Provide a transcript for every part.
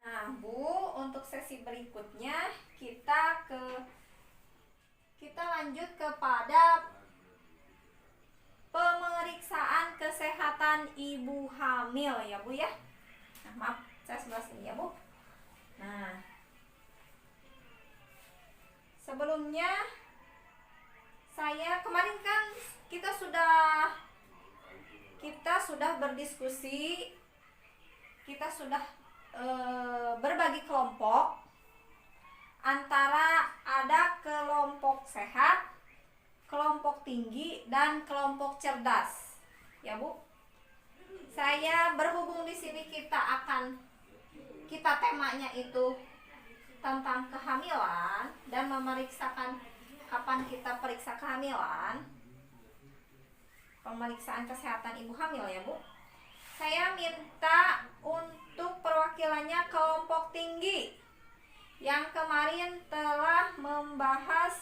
Nah, Bu, untuk sesi berikutnya kita lanjut kepada pemeriksaan kesehatan ibu hamil ya, Bu ya. Nah, maaf, saya sebelah sini ya, Bu. Nah, sebelumnya saya kemarin kan kita sudah berdiskusi, kita sudah berbagi kelompok antara ada kelompok sehat, kelompok tinggi, dan kelompok cerdas. Ya, Bu. Saya berhubung di sini kita temanya itu tentang kehamilan dan memeriksakan kapan kita periksa kehamilan. Pemeriksaan kesehatan ibu hamil ya, Bu. Saya minta untuk perwakilannya kelompok tinggi yang kemarin telah membahas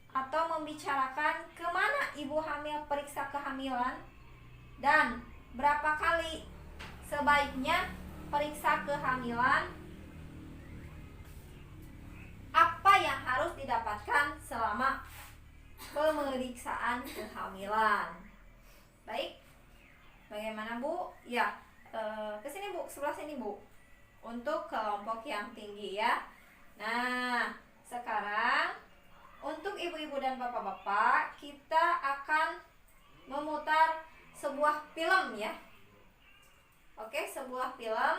atau membicarakan kemana ibu hamil periksa kehamilan dan berapa kali sebaiknya periksa kehamilan, apa yang harus didapatkan selama pemeriksaan kehamilan. Baik, bagaimana, Bu? Ya, kesini, Bu, sebelah sini, Bu, untuk kelompok yang tinggi ya. Nah, sekarang untuk ibu-ibu dan bapak-bapak, kita akan memutar sebuah film ya. Oke, sebuah film.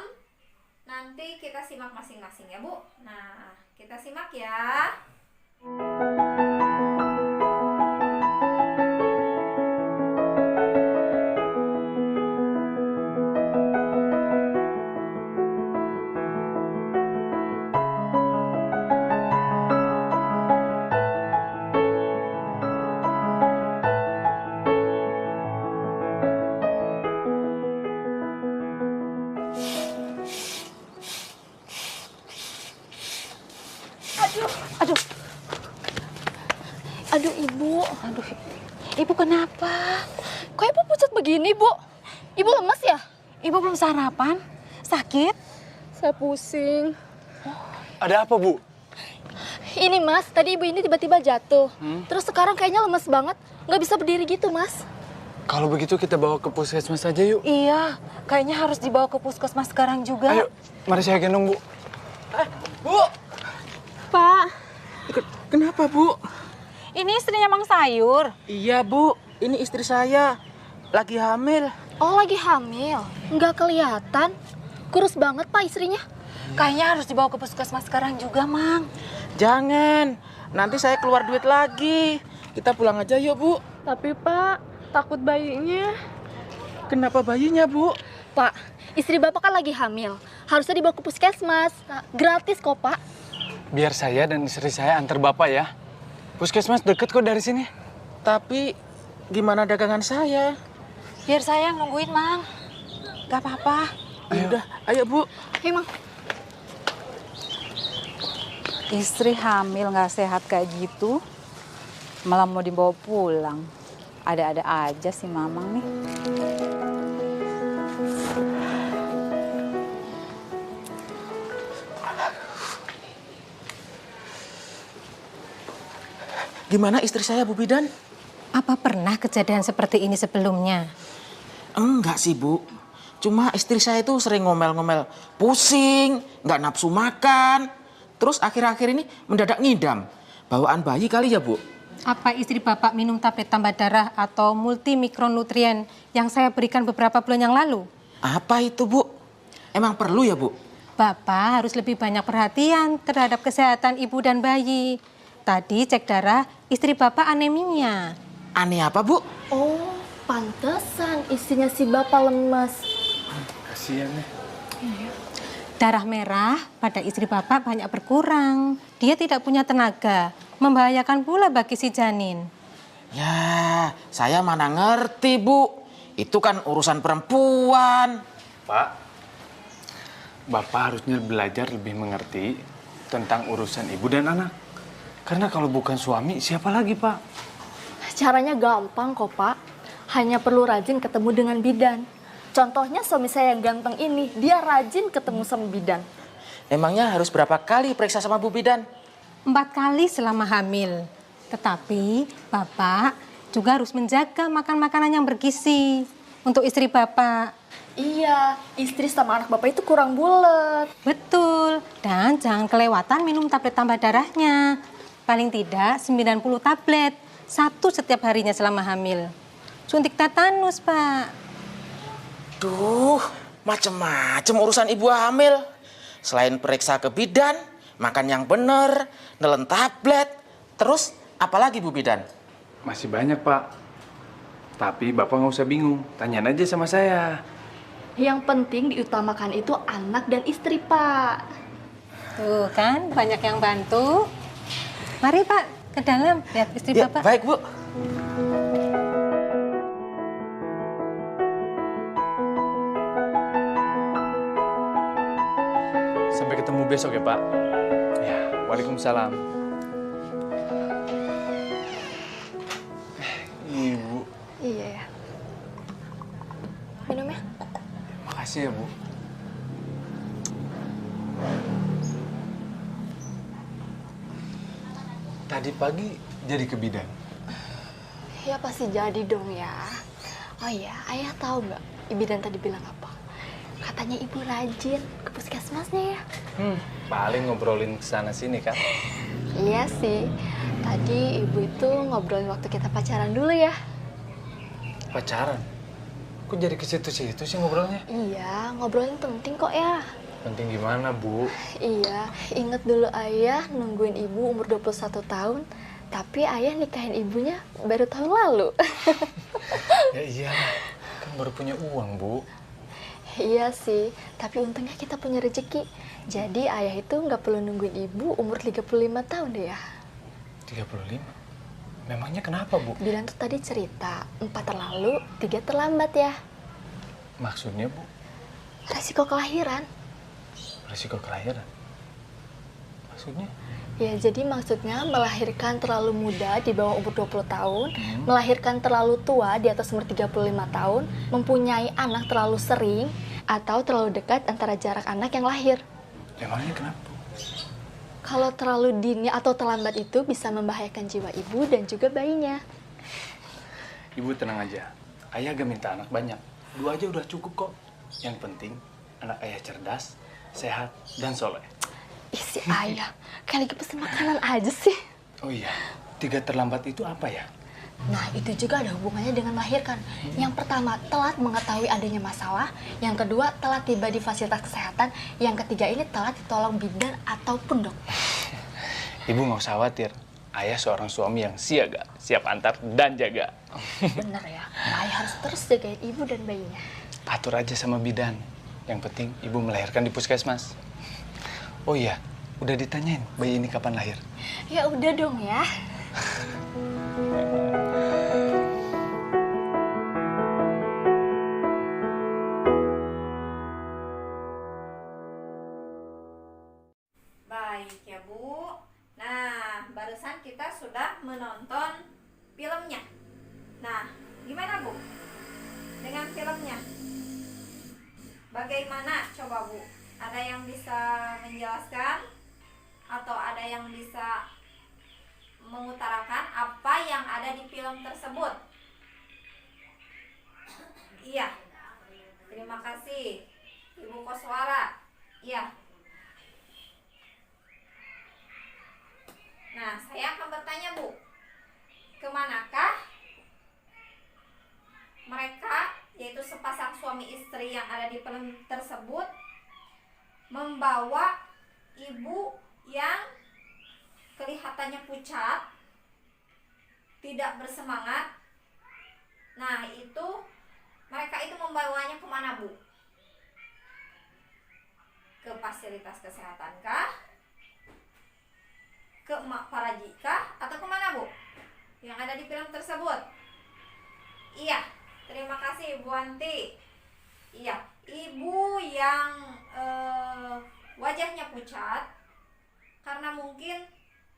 Nanti kita simak masing-masing ya, Bu. Nah, kita simak ya. Aduh, aduh ibu, aduh, ibu kenapa? Kok ibu pucat begini, Bu? Ibu lemas ya? Ibu belum sarapan? Sakit? Saya pusing. Ada apa, Bu? Ini Mas, tadi ibu ini tiba-tiba jatuh. Terus sekarang kayaknya lemas banget, nggak bisa berdiri gitu, Mas. Kalau begitu kita bawa ke puskesmas aja yuk. Iya, kayaknya harus dibawa ke puskesmas sekarang juga. Ayo, mari saya gendong, Bu. Bu! Pak. Kenapa, Bu? Ini istrinya Mang Sayur. Iya, Bu. Ini istri saya. Lagi hamil. Oh, lagi hamil? Nggak kelihatan. Kurus banget, Pak, istrinya. Kayaknya harus dibawa ke puskesmas sekarang juga, Mang. Jangan. Nanti saya keluar duit lagi. Kita pulang aja yuk, Bu. Tapi Pak, takut bayinya. Kenapa bayinya, Bu? Pak, istri Bapak kan lagi hamil. Harusnya dibawa ke puskesmas. Gratis kok, Pak. Biar saya dan istri saya antar Bapak ya. Puskesmas deket kok dari sini. Tapi gimana dagangan saya? Biar saya yang nungguin, Mang. Gak apa-apa. Udah, ayo, Bu. Emang Istri hamil gak sehat kayak gitu, malah mau dibawa pulang. Ada-ada aja sih Mamang nih. Gimana istri saya, Bu Bidan? Apa pernah kejadian seperti ini sebelumnya? Enggak sih, Bu. Cuma istri saya itu sering ngomel-ngomel, pusing, nggak nafsu makan. Terus akhir-akhir ini mendadak ngidam. Bawaan bayi kali ya, Bu? Apa istri Bapak minum tablet tambah darah atau multimikronutrien yang saya berikan beberapa bulan yang lalu? Apa itu, Bu? Emang perlu ya, Bu? Bapak harus lebih banyak perhatian terhadap kesehatan ibu dan bayi. Tadi cek darah, istri Bapak anemia. Aneh apa, Bu? Oh, pantesan istrinya si Bapak lemas. Kasihan ya. Darah merah pada istri Bapak banyak berkurang. Dia tidak punya tenaga, membahayakan pula bagi si janin. Ya, saya mana ngerti, Bu. Itu kan urusan perempuan. Pak, Bapak harusnya belajar lebih mengerti tentang urusan ibu dan anak. Karena kalau bukan suami, siapa lagi, Pak? Caranya gampang kok, Pak. Hanya perlu rajin ketemu dengan bidan. Contohnya suami saya yang ganteng ini, dia rajin ketemu sama bidan. Emangnya harus berapa kali periksa sama Bu Bidan? 4 kali selama hamil. Tetapi Bapak juga harus menjaga makan makanan yang bergizi untuk istri Bapak. Iya, istri sama anak Bapak itu kurang bulat. Betul. Dan jangan kelewatan minum tablet tambah darahnya. Paling tidak 90 tablet. 1 setiap harinya selama hamil. Suntik tetanus, Pak. Duh, macem-macem urusan ibu hamil. Selain periksa ke bidan, makan yang bener, nelen tablet. Terus apalagi Bu Bidan? Masih banyak, Pak. Tapi Bapak nggak usah bingung. Tanyain aja sama saya. Yang penting diutamakan itu anak dan istri, Pak. Tuh kan, banyak yang bantu. Mari Pak, ke dalam. Lihat istri Ya, Bapak. baik Bu. Sampai ketemu besok ya, Pak. Ya, waalaikumsalam. Ibu, Iya ya. Minum ya. makasih ya, Bu. Tadi pagi jadi ke bidan. Ya pasti jadi dong ya. Oh iya, ayah tahu nggak bidan tadi bilang apa? Katanya ibu rajin ke puskesmasnya ya. Paling ngobrolin kesana sini kan. Iya sih. Tadi ibu itu ngobrolin waktu kita pacaran dulu ya. Pacaran? Kok jadi ke situ-situ sih ngobrolnya? Iya, ngobrolin penting kok ya. Penting gimana, Bu? Iya, inget dulu ayah nungguin ibu umur 21 tahun, tapi ayah nikahin ibunya baru tahun lalu. Ya iya, kan baru punya uang, Bu. Iya sih, tapi untungnya kita punya rezeki. Jadi ayah itu nggak perlu nungguin ibu umur 35 tahun deh ya. 35? Memangnya kenapa, Bu? Bilang tuh tadi cerita, 4 terlalu, 3 terlambat ya. Maksudnya, Bu? Resiko kelahiran. Resiko kelahiran? Maksudnya? Ya, jadi maksudnya melahirkan terlalu muda di bawah umur 20 tahun, melahirkan terlalu tua di atas umur 35 tahun, mempunyai anak terlalu sering, atau terlalu dekat antara jarak anak yang lahir. Emangnya kenapa, Bu? Kalau terlalu dini atau terlambat itu bisa membahayakan jiwa ibu dan juga bayinya. Ibu tenang aja. Ayah gak minta anak banyak. 2 aja udah cukup kok. Yang penting, anak ayah cerdas, sehat, dan soleh. Isi ayah, kayak lagi pesen makanan aja sih. Oh iya, 3 terlambat itu apa ya? Nah, itu juga ada hubungannya dengan melahirkan. Yang pertama, telat mengetahui adanya masalah. Yang kedua, telat tiba di fasilitas kesehatan. Yang ketiga ini telat ditolong bidan ataupun dokter. Ibu nggak usah khawatir. Ayah seorang suami yang siaga, siap antar dan jaga. Bener ya, ayah harus terus jagain ibu dan bayinya. Atur aja sama bidan. Yang penting ibu melahirkan di puskesmas. Oh iya, udah ditanyain bayi ini kapan lahir? Ya udah dong ya. Baik ya, Bu. Nah, barusan kita sudah menonton filmnya. Nah, gimana, Bu? Dengan filmnya? Bagaimana coba, Bu? Ada yang bisa menjelaskan atau ada yang bisa mengutarakan apa yang ada di film tersebut? Iya. Terima kasih, Ibu Koswara. Iya. Nah, saya akan bertanya, Bu. Kemanakah mereka, yaitu sepasang suami istri yang ada di film tersebut, membawa ibu yang kelihatannya pucat, tidak bersemangat. Nah, itu mereka itu membawanya kemana, Bu? Ke fasilitas kesehatan kah? Ke Emak Paraji kah? Atau kemana, Bu? Yang ada di film tersebut? Iya, terima kasih Bu Anti. Iya, ibu yang wajahnya pucat karena mungkin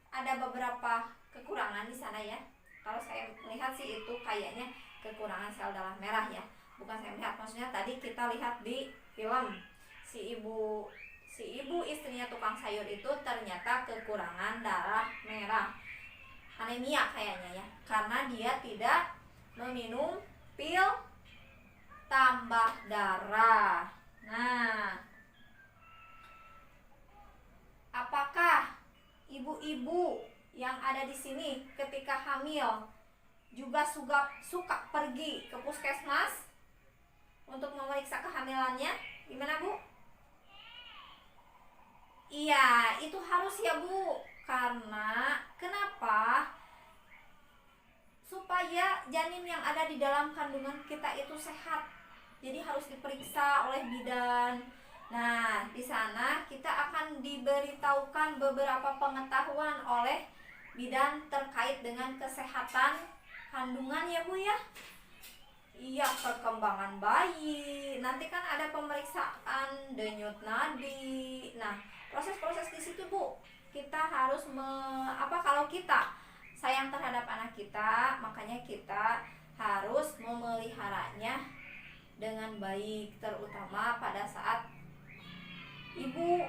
ada beberapa kekurangan di sana ya. Kalau saya melihat sih itu kayaknya kekurangan sel darah merah ya. bukan saya melihat, maksudnya tadi kita lihat di film si ibu istrinya tukang sayur itu ternyata kekurangan darah merah, anemia kayaknya ya, karena dia tidak meminum pil tambah darah. Nah, apakah ibu-ibu yang ada di sini ketika hamil juga suka pergi ke puskesmas untuk memeriksa kehamilannya? Gimana, Bu? Iya, itu harus ya, Bu. Karena kenapa? Supaya janin yang ada di dalam kandungan kita itu sehat. Jadi harus diperiksa oleh bidan. Nah, di sana kita akan diberitahukan beberapa pengetahuan oleh bidan terkait dengan kesehatan kandungan ya, Bu ya. Iya, perkembangan bayi. Nanti kan ada pemeriksaan denyut nadi. Nah, proses-proses di situ, Bu. Kita harus kalau kita sayang terhadap anak kita, makanya kita harus memeliharanya dengan baik, terutama pada saat ibu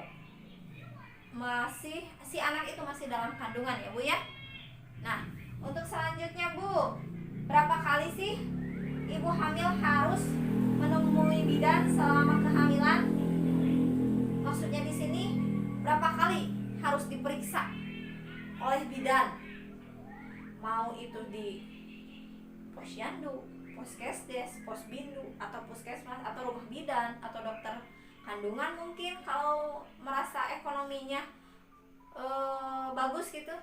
si anak itu masih dalam kandungan ya, Bu ya. Nah, untuk selanjutnya, Bu, berapa kali sih ibu hamil harus menemui bidan selama kehamilan? Maksudnya di sini berapa kali harus diperiksa oleh bidan? Mau itu di posyandu, puskesdes, posbindu, atau puskesmas, atau rumah bidan, atau dokter kandungan mungkin kalau merasa ekonominya bagus gitu.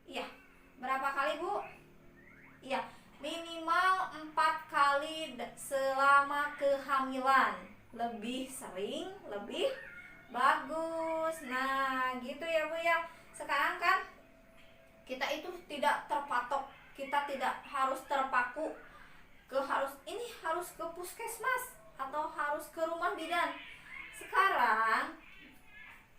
Iya, berapa kali, Bu? Iya, minimal 4 kali selama kehamilan. Lebih sering, lebih bagus. Nah, gitu ya, Bu ya. Sekarang kan kita itu tidak terpatok, kita tidak harus terpaku harus ke puskesmas atau harus ke rumah bidan. Sekarang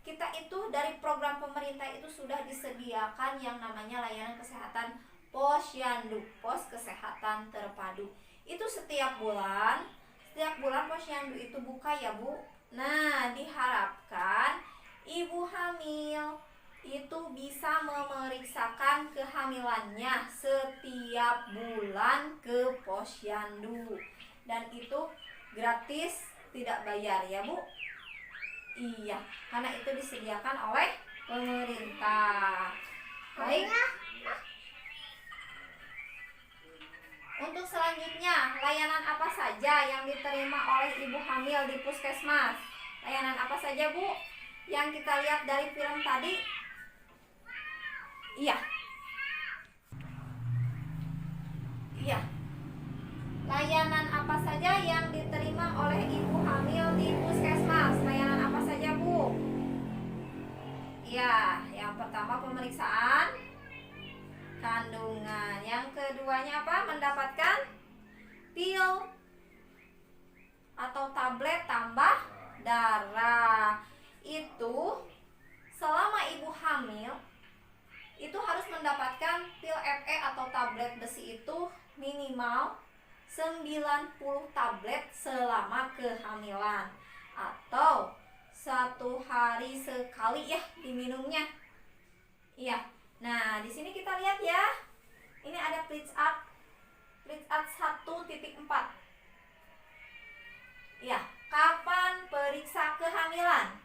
kita itu dari program pemerintah itu sudah disediakan yang namanya layanan kesehatan posyandu, pos kesehatan terpadu. Itu setiap bulan posyandu itu buka ya, Bu. Nah, diharapkan ibu hamil itu bisa memeriksakan kehamilannya setiap bulan ke posyandu, dan itu gratis, tidak bayar ya, Bu. Iya, karena itu disediakan oleh pemerintah. Baik. Untuk selanjutnya, layanan apa saja yang diterima oleh ibu hamil di puskesmas? Layanan apa saja, Bu? Yang kita lihat dari film tadi? Iya. Layanan apa saja yang diterima oleh ibu hamil di puskesmas? Layanan apa saja, Bu? Iya, yang pertama pemeriksaan kandungan. Yang keduanya apa? Mendapatkan pil atau tablet tambah darah. Itu selama ibu hamil itu harus mendapatkan pil FE atau tablet besi itu minimal 90 tablet selama kehamilan, atau 1 hari sekali ya diminumnya. Iya. Nah, di sini kita lihat ya. Ini ada Pleats Art 1.4. Ya, kapan periksa kehamilan?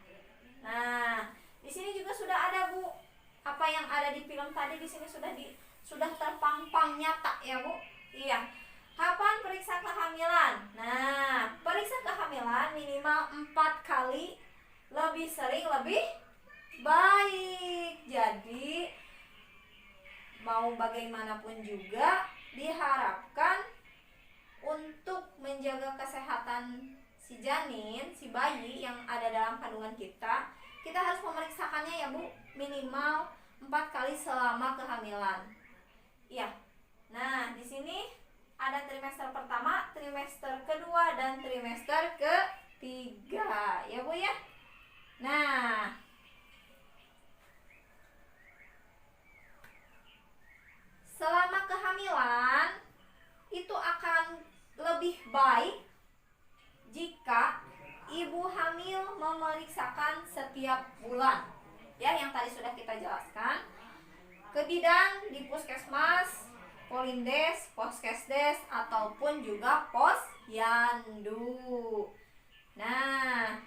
Nah, di sini juga sudah ada, Bu. Apa yang ada di film tadi di sini sudah terpampang nyata ya, Bu. Iya. Kapan periksa kehamilan? Nah, periksa kehamilan minimal 4 kali, lebih sering lebih baik. Jadi mau bagaimanapun juga diharapkan untuk menjaga kesehatan si janin, si bayi yang ada dalam kandungan kita harus memeriksakannya ya, Bu, minimal 4 kali selama kehamilan. Iya. Nah, di sini ada trimester pertama, trimester kedua, dan trimester ketiga ya, Bu ya. Nah, selama kehamilan itu akan lebih baik jika ibu hamil memeriksakan setiap bulan. Ya, yang tadi sudah kita jelaskan. Ke bidan di puskesmas, polindes, poskesdes, ataupun juga posyandu. Nah,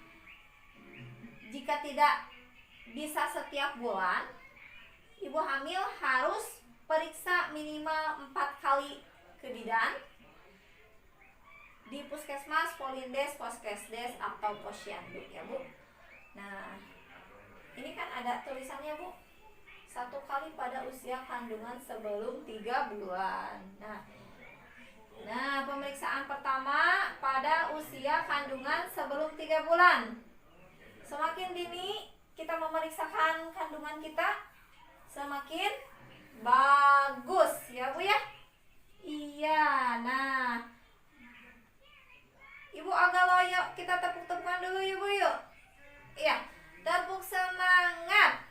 jika tidak bisa setiap bulan, ibu hamil harus periksa minimal 4 kali ke bidan di puskesmas, polindes, poskesdes, atau posyandu ya Bu. Nah, ini kan ada tulisannya Bu, 1 kali pada usia kandungan sebelum 3 bulan. Nah, pemeriksaan pertama pada usia kandungan sebelum 3 bulan. Semakin dini kita memeriksakan kandungan kita, semakin bagus ya Bu ya. Iya, nah Ibu agak loyo, kita tepuk-tepukan dulu Ibu yuk. Iya, tepuk semangat.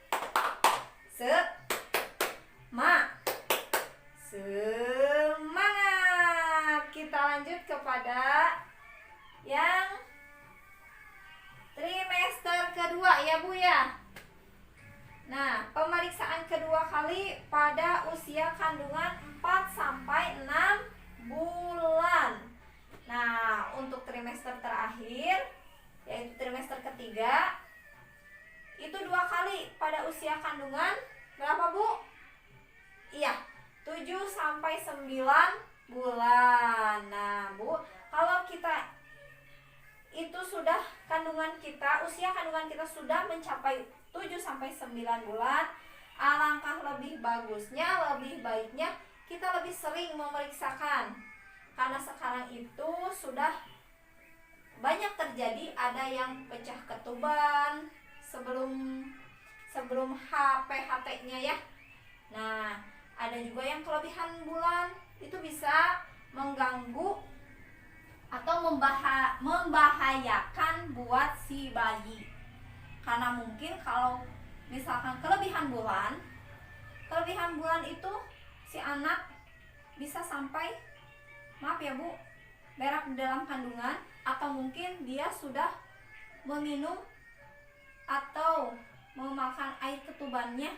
Semangat. Kita lanjut kepada yang trimester kedua ya Bu ya. Nah, pemeriksaan kedua kali pada usia kandungan 4 sampai 6 bulan. Nah, untuk trimester terakhir, yaitu trimester ketiga, itu 2 kali pada usia kandungan berapa Bu? Iya, 7 sampai 9 bulan. Nah Bu, kalau kita itu sudah usia kandungan kita sudah mencapai 7 sampai 9 bulan, alangkah lebih bagusnya, lebih baiknya kita lebih sering memeriksakan. Karena sekarang itu sudah banyak terjadi, ada yang pecah ketuban sebelum HPHT-nya ya. Nah, ada juga yang kelebihan bulan, itu bisa mengganggu atau membahayakan buat si bayi. Karena mungkin kalau misalkan kelebihan bulan itu si anak bisa sampai, maaf ya Bu, berak di dalam kandungan, atau mungkin dia sudah meminum atau memakan air ketubannya.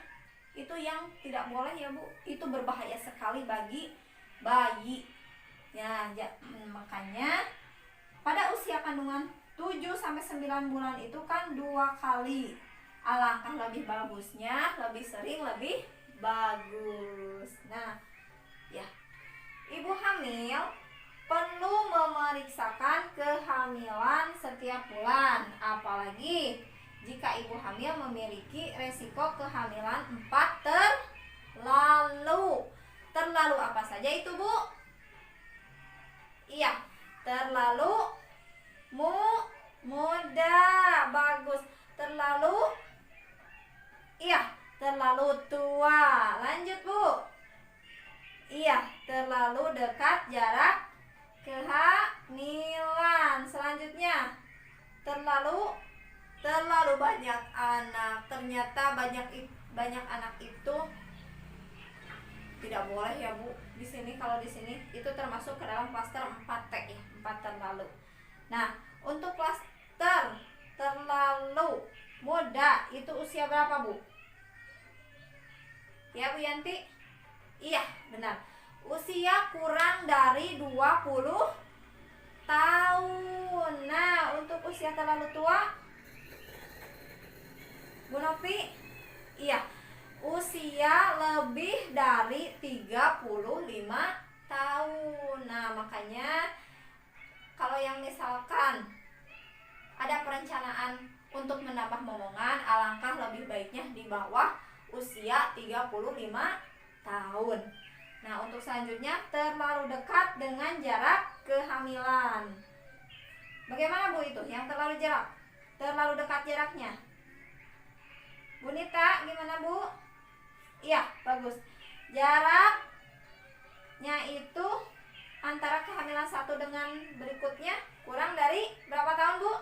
Itu yang tidak boleh ya Bu, itu berbahaya sekali bagi bayi ya. Makanya pada usia kandungan 7 sampai 9 bulan itu kan 2 kali. Alangkah lebih bagusnya, lebih sering lebih bagus. Nah ya, ibu hamil perlu memeriksakan kehamilan setiap bulan, apalagi jika ibu hamil memiliki resiko kehamilan 4 terlalu. Terlalu apa saja itu Bu? Iya, terlalu muda, bagus. Terlalu tua. Lanjut Bu. Iya, terlalu dekat jarak kehamilan. Selanjutnya, terlalu banyak anak. Ternyata banyak anak itu tidak boleh ya Bu. Di sini, kalau di sini itu termasuk ke dalam klaster 4T ya, 4 terlalu. Nah, untuk klaster terlalu muda itu usia berapa Bu? Ya Bu Yanti? Iya, benar. Usia kurang dari 20 tahun. Nah, untuk usia terlalu tua, Bu Novi? Iya, usia lebih dari 35 tahun. Nah, makanya kalau yang misalkan ada perencanaan untuk menambah momongan, alangkah lebih baiknya di bawah usia 35 tahun. Nah, untuk selanjutnya, terlalu dekat dengan jarak kehamilan. Bagaimana Bu itu yang terlalu dekat jaraknya? Bu Nita, gimana Bu? Iya, bagus. Jaraknya itu antara kehamilan satu dengan berikutnya kurang dari berapa tahun Bu?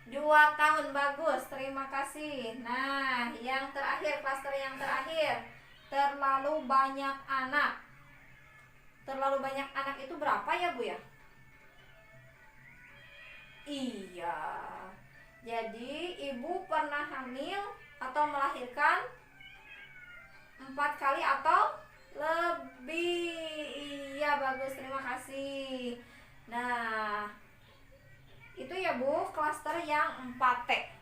2 tahun, bagus, terima kasih. Nah, yang terakhir, klaster yang terakhir, terlalu banyak anak. Terlalu banyak anak itu berapa ya Bu ya? Jadi ibu pernah hamil atau melahirkan 4 kali atau lebih. Iya, bagus, terima kasih. Nah, itu ya Bu, klaster yang 4T.